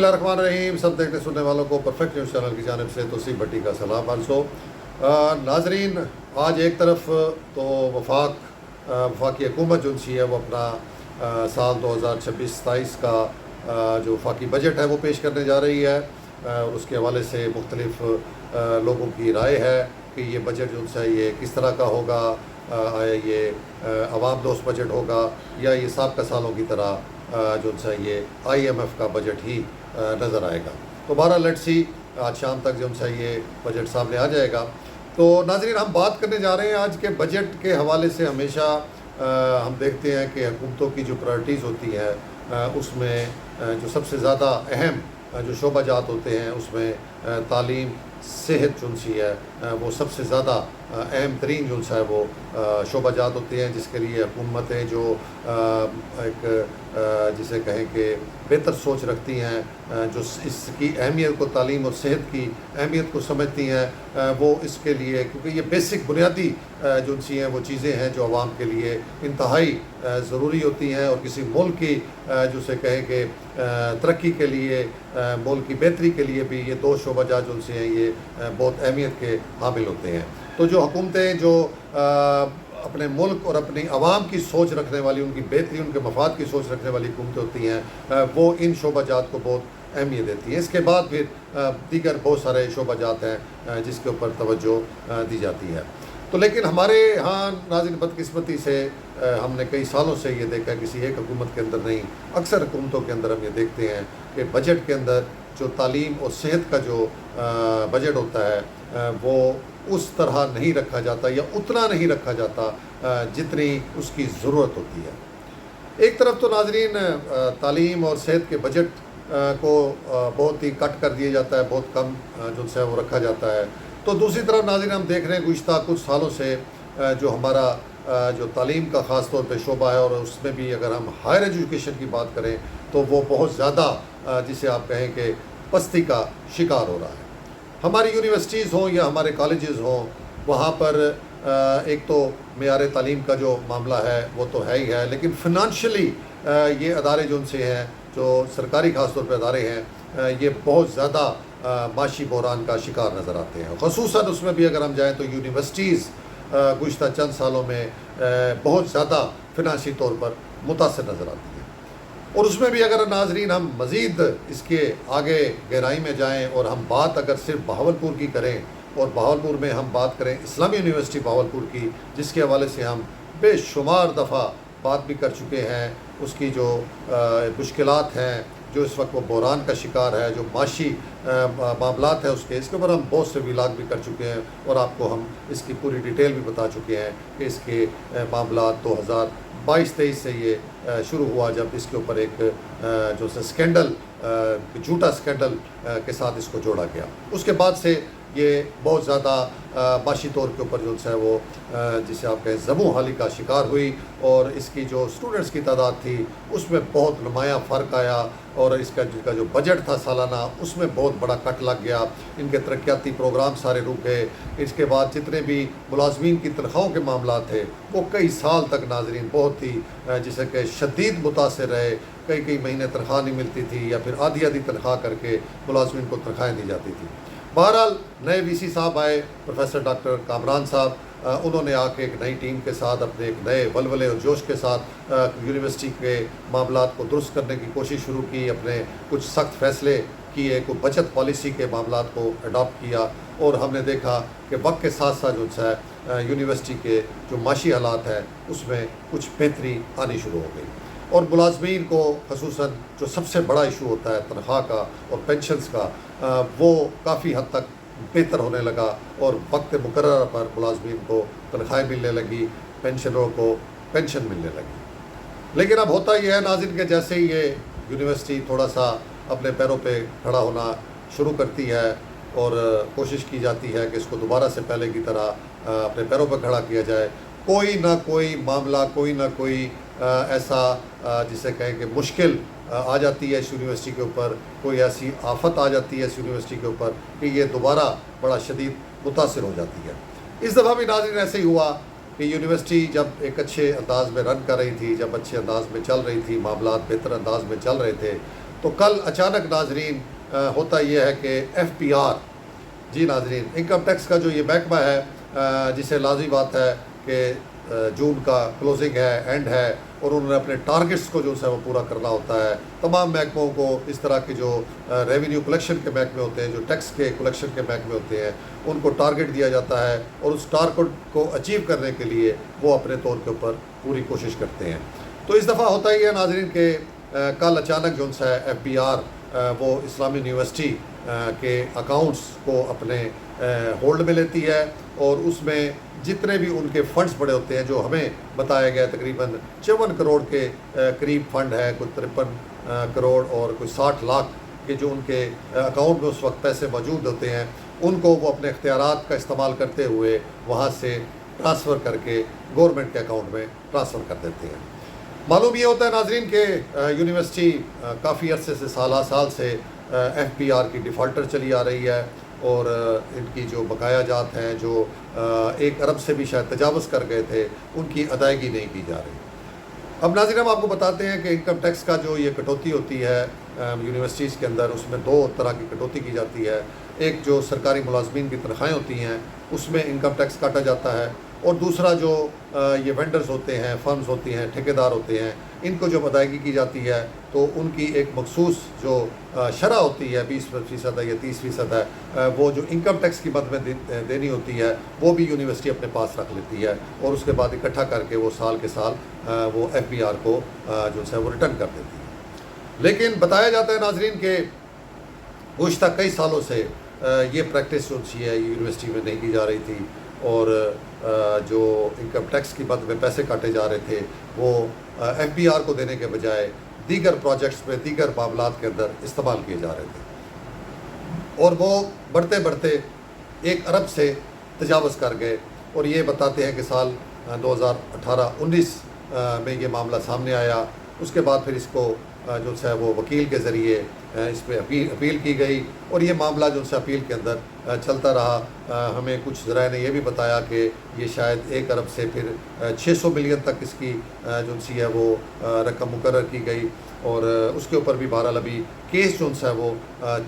الرحمن الرحیم. سب دیکھنے سننے والوں کو پرفیکٹ نیوز چینل کی جانب سے توصیف بھٹی کا سلام. ناظرین, آج ایک طرف تو وفاقی حکومت جو سی ہے وہ اپنا سال 2026-27 کا جو وفاقی بجٹ ہے وہ پیش کرنے جا رہی ہے. اس کے حوالے سے مختلف لوگوں کی رائے ہے کہ یہ بجٹ جو ہے یہ کس طرح کا ہوگا. آیا یہ عوام دوست بجٹ ہوگا یا یہ سابقہ سالوں کی طرح جو ہے یہ IMF کا بجٹ ہی نظر آئے گا. تو بہرحال لیٹس سی, آج شام تک جو ہے یہ بجٹ سامنے آ جائے گا. تو ناظرین, ہم بات کرنے جا رہے ہیں آج کے بجٹ کے حوالے سے. ہمیشہ ہم دیکھتے ہیں کہ حکومتوں کی جو پرائرٹیز ہوتی ہیں اس میں جو سب سے زیادہ اہم جو شعبہ جات ہوتے ہیں اس میں تعلیم, صحت جو سی ہے وہ سب سے زیادہ اہم ترین جو ہے وہ شعبہ جات ہوتے ہیں, جس کے لیے حکومتیں جو ایک جسے کہیں کہ بہتر سوچ رکھتی ہیں, جو اس کی اہمیت کو, تعلیم اور صحت کی اہمیت کو سمجھتی ہیں, وہ اس کے لیے, کیونکہ یہ بیسک بنیادی جو سی ہیں وہ چیزیں ہیں جو عوام کے لیے انتہائی ضروری ہوتی ہیں, اور کسی ملک کی جو سے کہیں کہ ترقی کے لیے, ملک کی بہتری کے لیے بھی یہ دو شعبہ جات جو سے ہیں یہ بہت اہمیت کے حامل ہوتے ہیں. تو جو حکومتیں جو اپنے ملک اور اپنی عوام کی سوچ رکھنے والی, ان کی بہتری, ان کے مفاد کی سوچ رکھنے والی حکومتیں ہوتی ہیں, وہ ان شعبہ جات کو بہت اہمیت دیتی ہیں. اس کے بعد پھر دیگر بہت سارے شعبہ جات ہیں جس کے اوپر توجہ دی جاتی ہے. تو لیکن ہمارے ہاں ناظرین, بدقسمتی سے ہم نے کئی سالوں سے یہ دیکھا ہے, کسی ایک حکومت کے اندر نہیں, اکثر حکومتوں کے اندر ہم یہ دیکھتے ہیں کہ بجٹ کے اندر جو تعلیم اور صحت کا جو بجٹ ہوتا ہے وہ اس طرح نہیں رکھا جاتا, یا اتنا نہیں رکھا جاتا جتنی اس کی ضرورت ہوتی ہے. ایک طرف تو ناظرین تعلیم اور صحت کے بجٹ کو بہت ہی کٹ کر دیا جاتا ہے, بہت کم جو ہے وہ رکھا جاتا ہے. تو دوسری طرف ناظرین ہم دیکھ رہے ہیں گزشتہ کچھ سالوں سے جو ہمارا جو تعلیم کا خاص طور پہ شعبہ ہے, اور اس میں بھی اگر ہم ہائر ایجوکیشن کی بات کریں تو وہ بہت زیادہ جسے آپ کہیں کہ پستی کا شکار ہو رہا ہے. ہماری یونیورسٹیز ہوں یا ہمارے کالجز ہوں, وہاں پر ایک تو معیار تعلیم کا جو معاملہ ہے وہ تو ہے ہی ہے, لیکن فنانشلی یہ ادارے جو ان سے ہیں, جو سرکاری خاص طور پہ ادارے ہیں, یہ بہت زیادہ معاشی بحران کا شکار نظر آتے ہیں. خصوصاً اس میں بھی اگر ہم جائیں تو یونیورسٹیز گزشتہ چند سالوں میں بہت زیادہ فنانسی طور پر متاثر نظر آتی ہیں. اور اس میں بھی اگر ناظرین ہم مزید اس کے آگے گہرائی میں جائیں اور ہم بات اگر صرف بہاولپور کی کریں, اور بہاولپور میں ہم بات کریں اسلامی یونیورسٹی بہاولپور کی, جس کے حوالے سے ہم بے شمار دفعہ بات بھی کر چکے ہیں, اس کی جو مشکلات ہیں, جو اس وقت وہ بحران کا شکار ہے, جو معاشی معاملات ہیں اس کے اوپر ہم بہت سے ویلاگ بھی کر چکے ہیں, اور آپ کو ہم اس کی پوری ڈیٹیل بھی بتا چکے ہیں کہ اس کے معاملات 2022-23 سے یہ شروع ہوا, جب اس کے اوپر ایک جو سکینڈل, جھوٹا سکینڈل کے ساتھ اس کو جوڑا گیا. اس کے بعد سے یہ بہت زیادہ معاشی طور کے اوپر جو ہے وہ جسے آپ کہیں زبوں حالی کا شکار ہوئی, اور اس کی جو اسٹوڈنٹس کی تعداد تھی اس میں بہت نمایاں فرق آیا, اور اس کا جو بجٹ تھا سالانہ اس میں بہت بڑا کٹ لگ گیا. ان کے ترقیاتی پروگرام سارے رک گئے. اس کے بعد جتنے بھی ملازمین کی تنخواہوں کے معاملات تھے وہ کئی سال تک ناظرین بہت ہی جسے کہ شدید متاثر رہے. کئی مہینے تنخواہ نہیں ملتی تھی, یا پھر آدھی تنخواہ کر کے ملازمین کو تنخواہیں دی جاتی تھی. بہرحال نئے VC صاحب آئے, پروفیسر ڈاکٹر کامران صاحب, انہوں نے آ کے ایک نئی ٹیم کے ساتھ, اپنے ایک نئے ولولے اور جوش کے ساتھ یونیورسٹی کے معاملات کو درست کرنے کی کوشش شروع کی. اپنے کچھ سخت فیصلے کیے, کوئی بچت پالیسی کے معاملات کو اڈاپٹ کیا, اور ہم نے دیکھا کہ وقت کے ساتھ ساتھ جو ہے یونیورسٹی کے جو معاشی حالات ہیں اس میں کچھ بہتری آنی شروع ہو گئی. اور ملازمین کو خصوصاً جو سب سے بڑا ایشو ہوتا ہے تنخواہ کا اور پینشنز کا, وہ کافی حد تک بہتر ہونے لگا, اور وقت مقررہ پر ملازمین کو تنخواہیں ملنے لگی, پینشنروں کو پینشن ملنے لگی. لیکن اب ہوتا یہ ہے ناظرین کہ جیسے ہی یہ یونیورسٹی تھوڑا سا اپنے پیروں پہ کھڑا ہونا شروع کرتی ہے, اور کوشش کی جاتی ہے کہ اس کو دوبارہ سے پہلے کی طرح اپنے پیروں پہ کھڑا کیا جائے, کوئی نہ کوئی معاملہ, کوئی نہ کوئی ایسا جسے کہیں کہ مشکل آ جاتی ہے اس یونیورسٹی کے اوپر, کوئی ایسی آفت آ جاتی ہے اس یونیورسٹی کے اوپر کہ یہ دوبارہ بڑا شدید متاثر ہو جاتی ہے. اس دفعہ بھی ناظرین ایسے ہی ہوا کہ یونیورسٹی جب ایک اچھے انداز میں رن کر رہی تھی, جب اچھے انداز میں چل رہی تھی, معاملات بہتر انداز میں چل رہے تھے, تو کل اچانک ناظرین ہوتا یہ ہے کہ ایف پی آر، جی ناظرین، انکم ٹیکس کا جو یہ محکمہ ہے جسے لازمی بات ہے کہ جون کا کلوزنگ ہے، اینڈ ہے، اور انہوں نے اپنے ٹارگٹس کو جو ہے وہ پورا کرنا ہوتا ہے. تمام محکموں کو اس طرح کے جو ریونیو کلیکشن کے محکمے ہوتے ہیں، جو ٹیکس کے کلیکشن کے محکمے ہوتے ہیں، ان کو ٹارگٹ دیا جاتا ہے اور اس ٹارگٹ کو اچیو کرنے کے لیے وہ اپنے طور کے اوپر پوری کوشش کرتے ہیں. تو اس دفعہ ہوتا ہی ہے ناظرین کہ کل اچانک جو ہے ایف بی آر وہ اسلامی یونیورسٹی کے اکاؤنٹس کو اپنے ہولڈ میں لیتی ہے، اور اس میں جتنے بھی ان کے فنڈز پڑے ہوتے ہیں، جو ہمیں بتایا گیا تقریباً 54 کروڑ کے قریب فنڈ ہے، کوئی 53 کروڑ اور کوئی 60 لاکھ کے جو ان کے اکاؤنٹ میں اس وقت پیسے موجود ہوتے ہیں، ان کو وہ اپنے اختیارات کا استعمال کرتے ہوئے وہاں سے ٹرانسفر کر کے گورنمنٹ کے اکاؤنٹ میں ٹرانسفر کر دیتے ہیں. معلوم یہ ہوتا ہے ناظرین کہ یونیورسٹی کافی عرصے سے سال سے ایف پی آر کی ڈیفالٹر چلی آ رہی ہے، اور ان کی جو بقایا جات ہیں جو 1 ارب سے بھی شاید تجاوز کر گئے تھے، ان کی ادائیگی نہیں کی جا رہی. اب ناظرین ہم آپ کو بتاتے ہیں کہ انکم ٹیکس کا جو یہ کٹوتی ہوتی ہے یونیورسٹیز کے اندر، اس میں 2 طرح کی کٹوتی کی جاتی ہے. ایک جو سرکاری ملازمین کی تنخواہیں ہوتی ہیں اس میں انکم ٹیکس کاٹا جاتا ہے، اور دوسرا جو یہ وینڈرز ہوتے ہیں، فرمز ہوتی ہیں، ٹھیکیدار ہوتے ہیں، ان کو جب ادائیگی کی جاتی ہے تو ان کی ایک مخصوص جو شرح ہوتی ہے 20% ہے یا 30% ہے، وہ جو انکم ٹیکس کی مد میں دینی ہوتی ہے وہ بھی یونیورسٹی اپنے پاس رکھ لیتی ہے، اور اس کے بعد اکٹھا کر کے وہ سال کے سال وہ ایف بی آر کو جو ہے وہ ریٹرن کر دیتی ہے. لیکن بتایا جاتا ہے ناظرین کہ گزشتہ کئی سالوں سے یہ پریکٹس جو ہے یونیورسٹی میں نہیں کی جا رہی تھی، اور جو انکم ٹیکس کی مد میں پیسے کاٹے جا رہے تھے وہ ایف بی آر کو دینے کے بجائے دیگر پروجیکٹس میں، دیگر معاملات کے اندر استعمال کیے جا رہے تھے، اور وہ بڑھتے بڑھتے 1 ارب سے تجاوز کر گئے. اور یہ بتاتے ہیں کہ سال 2018-19 میں یہ معاملہ سامنے آیا. اس کے بعد پھر اس کو جو ہے وہ وکیل کے ذریعے اس پہ اپیل کی گئی، اور یہ معاملہ جو ہے اپیل کے اندر چلتا رہا. ہمیں کچھ ذرائع نے یہ بھی بتایا کہ یہ شاید 1 ارب سے پھر 600 ملین تک اس کی جو ہے وہ رقم مقرر کی گئی، اور اس کے اوپر بھی بہرحال ابھی کیس جو ہے وہ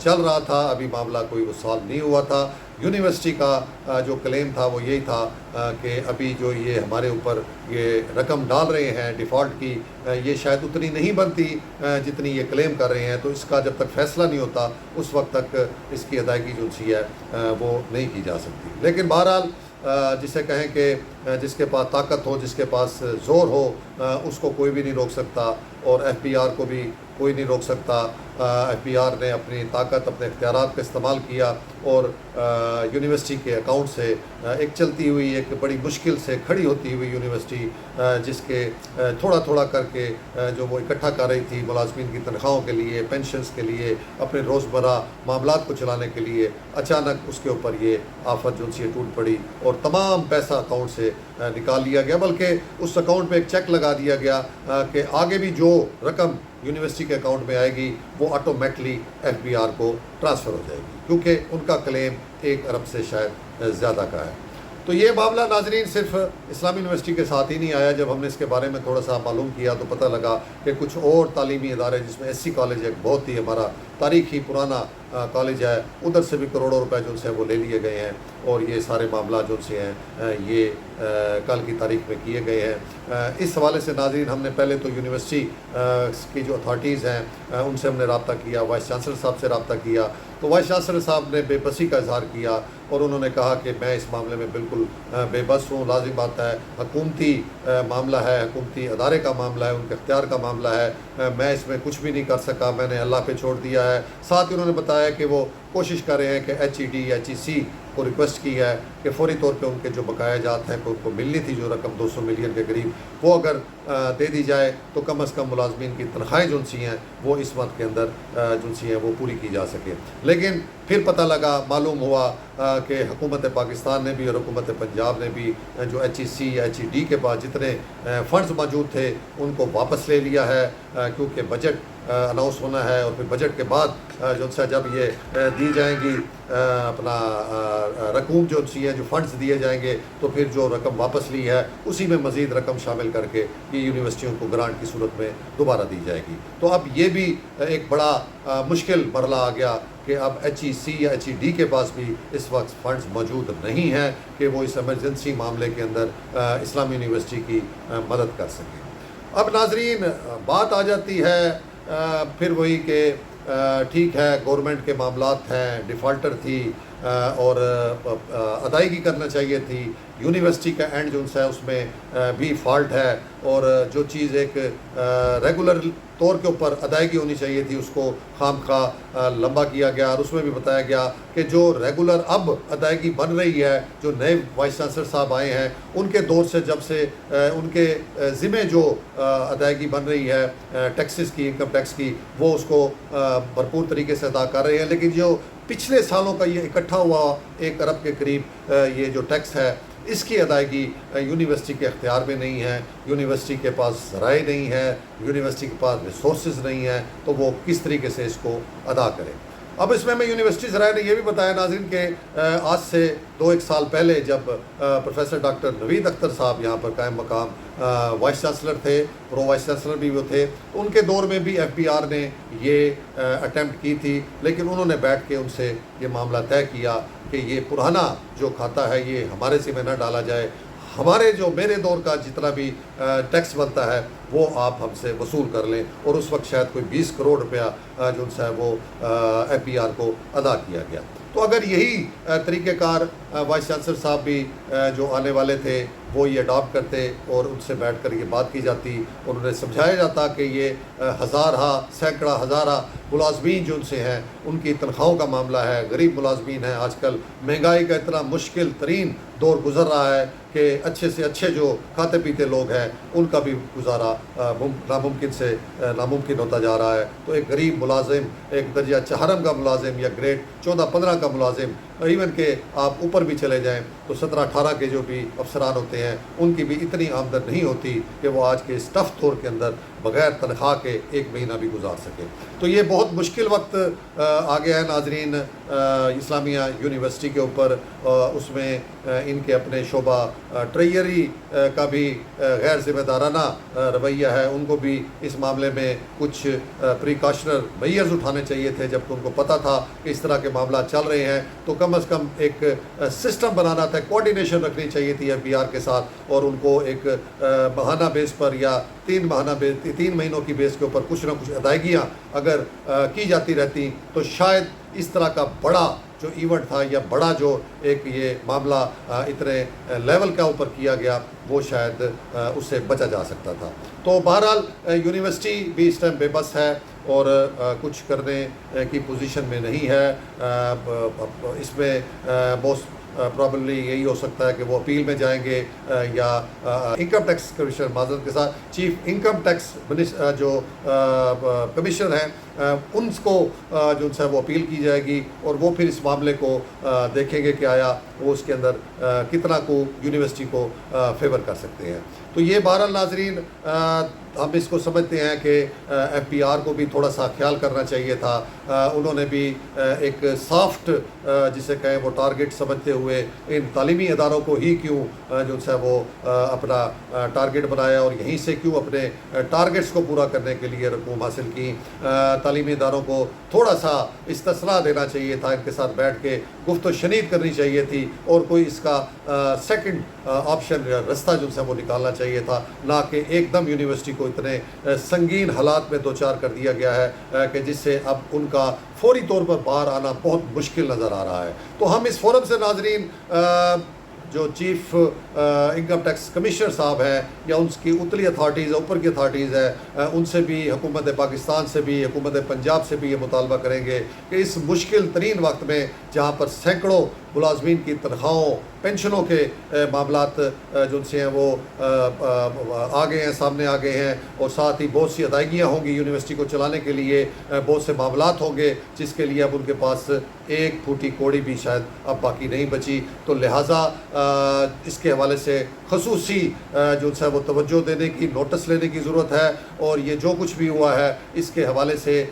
چل رہا تھا، ابھی معاملہ کوئی وہ سالو نہیں ہوا تھا. یونیورسٹی کا جو کلیم تھا وہ یہی تھا کہ ابھی جو یہ ہمارے اوپر یہ رقم ڈال رہے ہیں ڈیفالٹ کی، یہ شاید اتنی نہیں بنتی جتنی یہ کلیم کر رہے ہیں، تو اس کا جب تک فیصلہ نہیں ہوتا اس وقت تک اس کی ادائیگی جو ہے وہ نہیں کی جا سکتی. لیکن بہرحال جسے کہیں کہ جس کے پاس طاقت ہو، جس کے پاس زور ہو، اس کو کوئی بھی نہیں روک سکتا، اور ایف بی آر کو بھی کوئی نہیں روک سکتا. ایف بی آر نے اپنی طاقت، اپنے اختیارات کا استعمال کیا، اور یونیورسٹی کے اکاؤنٹ سے ایک چلتی ہوئی، ایک بڑی مشکل سے کھڑی ہوتی ہوئی یونیورسٹی، جس کے تھوڑا تھوڑا کر کے جو وہ اکٹھا کر رہی تھی ملازمین کی تنخواہوں کے لیے، پینشنز کے لیے، اپنے روزمرہ معاملات کو چلانے کے لیے، اچانک اس کے اوپر یہ آفت جو سی ٹوٹ پڑی، اور تمام پیسہ اکاؤنٹ سے نکال لیا گیا. بلکہ اس اکاؤنٹ پہ ایک چیک لگا دیا گیا کہ آگے بھی جو رقم یونیورسٹی کے اکاؤنٹ میں آئے گی وہ آٹومیٹلی ایف بی آر کو ٹرانسفر ہو جائے گی، کیونکہ ان کا کلیم 1 ارب سے شاید زیادہ کا ہے. تو یہ معاملہ ناظرین صرف اسلامی یونیورسٹی کے ساتھ ہی نہیں آیا. جب ہم نے اس کے بارے میں تھوڑا سا معلوم کیا تو پتہ لگا کہ کچھ اور تعلیمی ادارے، جس میں ایس سی کالج ایک بہت ہی ہمارا تاریخی پرانا کالج ہے، ادھر سے بھی کروڑوں روپے جو سے وہ لے لیے گئے ہیں، اور یہ سارے معاملات جو سے ہیں یہ کل کی تاریخ میں کیے گئے ہیں. اس حوالے سے ناظرین ہم نے پہلے تو یونیورسٹی کی جو اتھارٹیز ہیں ان سے ہم نے رابطہ کیا، وائس چانسلر صاحب سے رابطہ کیا. تو وائس چانسلر صاحب نے بے بسی کا اظہار کیا، اور انہوں نے کہا کہ میں اس معاملے میں بالکل بے بس ہوں. لازم بات ہے، حکومتی معاملہ ہے، حکومتی ادارے کا معاملہ ہے، ان کے اختیار کا معاملہ ہے، میں اس میں کچھ بھی نہیں کر سکا، میں نے اللہ پہ چھوڑ دیا ہے. ساتھ ہی انہوں نے بتایا کہ وہ کوشش کر رہے ہیں کہ HED کو ریکویسٹ کی ہے کہ فوری طور پہ ان کے جو بقایا جات ہیں کہ ان کو ملنی تھی جو رقم 200 ملین کے قریب، وہ اگر دے دی جائے تو کم از کم ملازمین کی تنخواہیں جو سی ہیں وہ اس وقت کے اندر جو سی ہیں وہ پوری کی جا سکے. لیکن پھر پتہ لگا، معلوم ہوا کہ حکومت پاکستان نے بھی اور حکومت پنجاب نے بھی جو ایچ ای سی یا ایچ ای ڈی کے پاس جتنے فنڈز موجود تھے ان کو واپس لے لیا ہے، کیونکہ بجٹ اناؤنس ہونا ہے اور پھر بجٹ کے بعد جو سے جب یہ دی جائیں گی اپنا رقوم جو سی ہے، جو فنڈز دیے جائیں گے، تو پھر جو رقم واپس لی ہے اسی میں مزید رقم شامل کر کے یہ یونیورسٹیوں کو گرانٹ کی صورت میں دوبارہ دی جائے گی۔ تو اب یہ بھی ایک بڑا مشکل مرحلہ آ گیا کہ اب ایچ ای سی یا ایچ ای ڈی کے پاس بھی اس وقت فنڈز موجود نہیں ہیں کہ وہ اس ایمرجنسی معاملے کے اندر اسلامی یونیورسٹی کی مدد کر سکیں۔ اب ناظرین بات آ جاتی ہے پھر وہی کہ ٹھیک ہے گورنمنٹ کے معاملات ہیں، ڈیفالٹر تھی اور ادائیگی کرنا چاہیے تھی، یونیورسٹی کا اینڈ جو ہے اس میں بھی فالٹ ہے، اور جو چیز ایک ریگولر طور کے اوپر ادائیگی ہونی چاہیے تھی اس کو خام خواہ لمبا کیا گیا، اور اس میں بھی بتایا گیا کہ جو ریگولر اب ادائیگی بن رہی ہے، جو نئے وائس چانسلر صاحب آئے ہیں ان کے دور سے جب سے ان کے ذمہ جو ادائیگی بن رہی ہے ٹیکسز کی، انکم ٹیکس کی، وہ اس کو بھرپور طریقے سے ادا کر رہے ہیں، لیکن جو پچھلے سالوں کا یہ اکٹھا ہوا 1 ارب کے قریب یہ جو ٹیکس ہے اس کی ادائیگی یونیورسٹی کے اختیار میں نہیں ہے، یونیورسٹی کے پاس ذرائع نہیں ہے، یونیورسٹی کے پاس ریسورسز نہیں ہیں، تو وہ کس طریقے سے اس کو ادا کرے۔ اب اس میں یونیورسٹی ذرائع نے یہ بھی بتایا ناظرین کہ آج سے 2-1 سال پہلے جب پروفیسر ڈاکٹر نوید اختر صاحب یہاں پر قائم مقام وائس چانسلر تھے، پرو وائس چانسلر بھی وہ تھے، تو ان کے دور میں بھی ایف بی آر نے یہ اٹیمپٹ کی تھی، لیکن انہوں نے بیٹھ کے ان سے یہ معاملہ طے کیا کہ یہ پرانا جو کھاتا ہے یہ ہمارے ذمہ نہ ڈالا جائے، ہمارے جو میرے دور کا جتنا بھی ٹیکس بنتا ہے وہ آپ ہم سے وصول کر لیں، اور اس وقت شاید کوئی 20 کروڑ روپیہ جو ان سے ہے وہ ایف بی آر کو ادا کیا گیا۔ تو اگر یہی طریقہ کار وائس چانسلر صاحب بھی جو آنے والے تھے وہ یہ اڈاپٹ کرتے اور ان سے بیٹھ کر یہ بات کی جاتی اور انہیں سمجھایا جاتا کہ یہ ہزارہ سینکڑا ہزارہ ملازمین جو ان سے ہیں ان کی تنخواہوں کا معاملہ ہے، غریب ملازمین ہیں، آج کل مہنگائی کا اتنا مشکل ترین دور گزر رہا ہے کہ اچھے سے اچھے جو کھاتے پیتے لوگ ہیں ان کا بھی گزارا ناممکن سے ناممکن ہوتا جا رہا ہے۔ تو ایک غریب ملازم، ایک درجہ چہارم کا ملازم یا گریڈ 14-15 کا ملازم، ایون کہ آپ اوپر بھی چلے جائیں تو 17-18 کے جو بھی افسران ہوتے ہیں ان کی بھی اتنی آمدن نہیں ہوتی کہ وہ آج کے اس ٹف دور کے اندر بغیر تنخواہ کے 1 مہینہ بھی گزار سکے۔ تو یہ بہت مشکل وقت آ گیا ہے ناظرین اسلامیہ یونیورسٹی کے اوپر، اس میں ان کے اپنے شعبہ ٹریجری کا بھی غیر ذمہ دارانہ رویہ ہے، ان کو بھی اس معاملے میں کچھ پریکاشنر میئرز اٹھانے چاہیے تھے، جبکہ ان کو پتہ تھا کہ اس طرح کے معاملات چل رہے ہیں، تو کم از کم ایک سسٹم بنانا تھا، کوارڈینیشن رکھنی چاہیے تھی ایف بی آر کے ساتھ، اور ان کو ایک ماہانہ بیس پر یا 3 مہینوں کی بیس کے اوپر کچھ نہ کچھ ادائیگیاں اگر کی جاتی رہتی تو شاید اس طرح کا بڑا جو ایونٹ تھا یا بڑا جو ایک یہ معاملہ اتنے لیول کا اوپر کیا گیا وہ شاید اس سے بچا جا سکتا تھا۔ تو بہرحال یونیورسٹی بھی اس ٹائم بے بس ہے اور کچھ کرنے کی پوزیشن میں نہیں ہے۔ اس میں موسٹ پرابلی یہی ہو سکتا ہے کہ وہ اپیل میں جائیں گے یا انکم ٹیکس کمشنر، معذرت کے ساتھ چیف انکم ٹیکس جو کمشنر ہیں ان کو جو ان سے وہ اپیل کی جائے گی، اور وہ پھر اس معاملے کو دیکھیں گے کہ آیا وہ اس کے اندر کتنا کو یونیورسٹی کو فیور کر سکتے ہیں۔ تو یہ بہرحال ناظرین ہم اس کو سمجھتے ہیں کہ ایف بی آر کو بھی تھوڑا سا خیال کرنا چاہیے تھا، انہوں نے بھی ایک سافٹ جسے کہیں وہ ٹارگٹ سمجھتے ہوئے ان تعلیمی اداروں کو ہی کیوں جو ہے وہ اپنا ٹارگٹ بنایا، اور یہیں سے کیوں اپنے ٹارگٹس کو پورا کرنے کے لیے رقوم حاصل کی۔ تعلیمی اداروں کو تھوڑا سا استثناء دینا چاہیے تھا، ان کے ساتھ بیٹھ کے گفت و شنید کرنی چاہیے تھی، اور کوئی اس کا سیکنڈ آپشن یا رستہ جو ہے وہ نکالنا چاہیے تھا، نہ کہ ایک دم یونیورسٹی کو اتنے سنگین حالات میں دوچار کر دیا گیا ہے کہ جس سے اب ان کا فوری طور پر باہر آنا بہت مشکل نظر آ رہا ہے۔ تو ہم اس فورم سے ناظرین جو چیف انکم ٹیکس کمشنر صاحب ہیں یا ان کی اتلی اتھارٹیز اوپر کی اتھارٹیز ہیں ان سے بھی، حکومت پاکستان سے بھی، حکومت پنجاب سے بھی یہ مطالبہ کریں گے کہ اس مشکل ترین وقت میں جہاں پر سینکڑوں ملازمین کی تنخواہوں پینشنوں کے معاملات جو ان سے ہیں وہ آ گئے ہیں، سامنے آ گئے ہیں، اور ساتھ ہی بہت سی ادائیگیاں ہوں گی یونیورسٹی کو چلانے کے لیے، بہت سے معاملات ہوں گے جس کے لیے اب ان کے پاس ایک پھوٹی کوڑی بھی شاید اب باقی نہیں بچی. تو لہٰذا اس کے حوالے سے خصوصی جو ہے وہ توجہ دینے کی، نوٹس لینے کی ضرورت ہے. اور یہ جو کچھ بھی ہوا ہے اس کے حوالے سے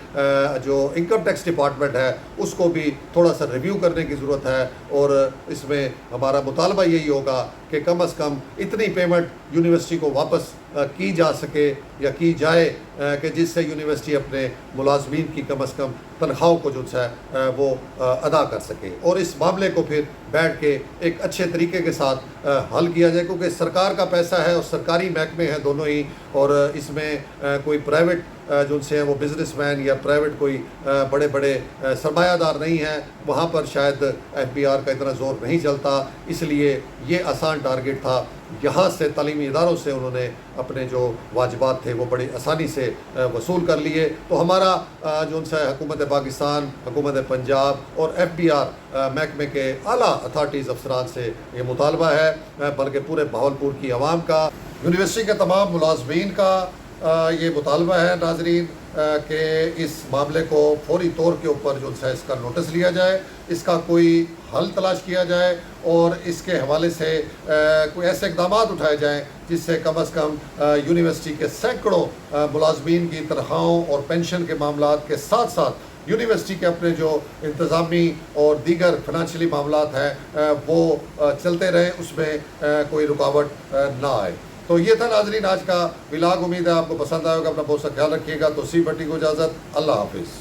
جو انکم ٹیکس ڈپارٹمنٹ ہے اس کو بھی تھوڑا سا ریویو کرنے کی ضرورت ہے. اور اس میں ہمارا مطالبہ یہی ہوگا کہ کم از کم اتنی پیمنٹ یونیورسٹی کو واپس کی جا سکے یا کی جائے کہ جس سے یونیورسٹی اپنے ملازمین کی کم از کم تنخواہوں کو جو ہے وہ ادا کر سکے. اور اس معاملے کو پھر بیٹھ کے ایک اچھے طریقے کے ساتھ حل کیا جائے، کیونکہ سرکار کا پیسہ ہے اور سرکاری محکمے ہیں دونوں ہی، اور اس میں کوئی پرائیویٹ جو ان سے ہیں وہ بزنس مین یا پرائیویٹ کوئی بڑے بڑے سرمایہ دار نہیں ہیں، وہاں پر شاید ایف بی آر کا اتنا زور نہیں چلتا. اس لیے یہ آسان ٹارگٹ تھا. یہاں سے تعلیمی اداروں سے انہوں نے اپنے جو واجبات تھے وہ بڑی آسانی سے وصول کر لیے. تو ہمارا جو ان سے حکومت پاکستان، حکومت پنجاب اور ایف بی آر محکمے کے اعلیٰ اتھارٹیز افسران سے یہ مطالبہ ہے، بلکہ پورے بہاولپور کی عوام کا، یونیورسٹی کے تمام ملازمین کا یہ مطالبہ ہے ناظرین کہ اس معاملے کو فوری طور کے اوپر جو ہے اس کا نوٹس لیا جائے، اس کا کوئی حل تلاش کیا جائے، اور اس کے حوالے سے کوئی ایسے اقدامات اٹھائے جائیں جس سے کم از کم یونیورسٹی کے سینکڑوں ملازمین کی تنخواہوں اور پینشن کے معاملات کے ساتھ ساتھ یونیورسٹی کے اپنے جو انتظامی اور دیگر فنانشلی معاملات ہیں وہ چلتے رہیں، اس میں کوئی رکاوٹ نہ آئے. تو یہ تھا ناظرین آج کا ولاگ. امید ہے آپ کو پسند آئے گا. اپنا بہت سا خیال رکھیے گا. تو سی بٹی کو اجازت. اللہ حافظ.